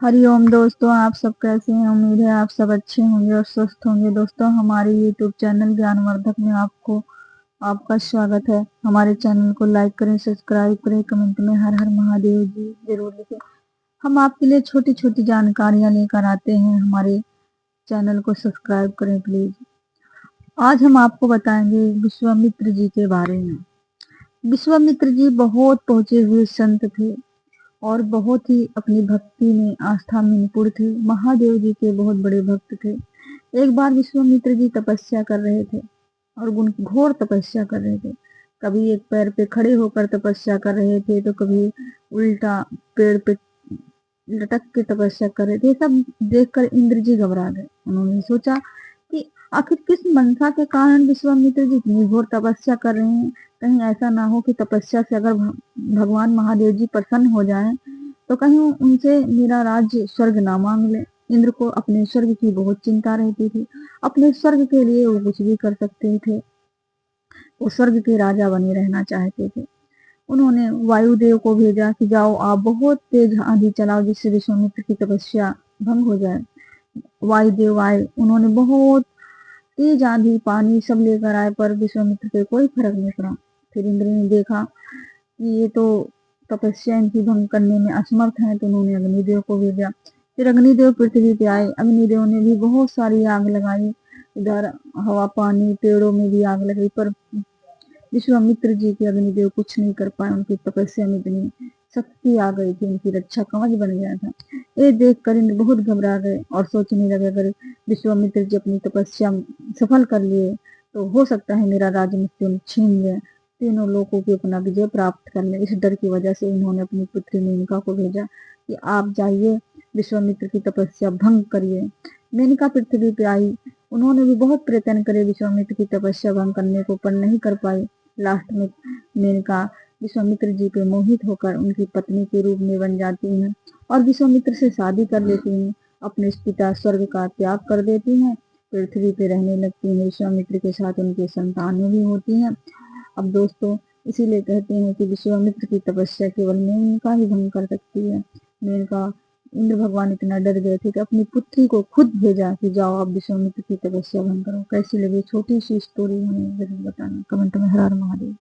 हरिओम दोस्तों, आप सब कैसे हैं? उम्मीद है आप सब अच्छे होंगे और स्वस्थ होंगे। दोस्तों, हमारे यूट्यूब चैनल ज्ञानवर्धक में आपको आपका स्वागत है। हमारे चैनल को लाइक करें, सब्सक्राइब करें, कमेंट में हर हर महादेव जी जरूर लिखें। हम आपके लिए छोटी छोटी जानकारियां लेकर आते हैं। हमारे चैनल को सब्सक्राइब करें प्लीज। आज हम आपको बताएंगे विश्वामित्र जी के बारे में। विश्वामित्र जी बहुत पहुंचे हुए संत थे और बहुत ही अपनी भक्ति में आस्था में निपुण थे। महादेव जी के बहुत बड़े भक्त थे। एक बार विश्वामित्र जी तपस्या कर रहे थे और घोर तपस्या कर रहे थे। कभी एक पैर पे खड़े होकर तपस्या कर रहे थे तो कभी उल्टा पेड़ पे लटक के तपस्या कर रहे थे। सब देखकर इंद्र जी घबरा गए। उन्होंने सोचा कि आखिर किस मंशा के कारण विश्वामित्र जी इतनी घोर तपस्या कर रहे हैं। कहीं ऐसा ना हो कि तपस्या से अगर भगवान महादेव जी प्रसन्न हो जाएं तो कहीं उनसे मेरा राज्य स्वर्ग ना मांग ले। इंद्र को अपने स्वर्ग की बहुत चिंता रहती थी। अपने स्वर्ग के लिए वो कुछ भी कर सकते थे। वो स्वर्ग के राजा बने रहना चाहते थे। उन्होंने वायुदेव को भेजा कि जाओ आप बहुत तेज आंधी चलाओ जिससे विश्वामित्र की तपस्या भंग हो जाए। वायुदेव आए। उन्होंने बहुत तेज आंधी पानी सब लेकर आए पर विश्वामित्र पे कोई फर्क नहीं पड़ा। फिर इंद्र ने देखा कि ये तो तपस्या इनकी भंग करने में असमर्थ है तो उन्होंने अग्निदेव को भेजा। फिर अग्निदेव पृथ्वी पे आए। अग्निदेव ने भी बहुत सारी आग लगाई। इधर हवा पानी पेड़ों में भी आग लगाई पर विश्वामित्र जी के अग्निदेव कुछ नहीं कर पाए। उनकी तपस्या में इतनी शक्ति आ गई थी, उनकी रक्षा कवच बन गया था। ये देख कर इंद्र बहुत घबरा गए और सोचने लगे अगर विश्वामित्र जी अपनी तपस्या सफल कर लिए तो हो सकता है मेरा राज्य मुझसे छीन ले, तीनों लोगों की अपना विजय प्राप्त कर ले। इस डर की वजह से उन्होंने अपनी पुत्री मेनका को भेजा कि आप जाइए विश्वामित्र की तपस्या भंग करिए। मेनका पृथ्वी पे आई। उन्होंने भी बहुत प्रयत्न करे विश्वामित्र की तपस्या भंग करने को पर नहीं कर पाई। लास्ट में मेनका विश्वामित्र जी पे मोहित होकर उनकी पत्नी के रूप में बन जाती हैं और विश्वामित्र से शादी कर लेती हैं। अपने पिता स्वर्ग का त्याग कर देती हैं, पृथ्वी पे रहने लगती हैं। विश्वामित्र के साथ उनकी संतानें भी होती हैं। अब दोस्तों, इसीलिए कहते हैं कि विश्वामित्र की तपस्या केवल मेनका ही भंग कर सकती है। मेनका इंद्र भगवान इतना डर गए थे कि अपनी पुत्री को खुद भेजा कि जाओ आप विश्वामित्र की तपस्या भंग करो। कैसी लगी छोटी सी स्टोरी, हमें जरूर बताना कमेंट में। हर हर महादेव।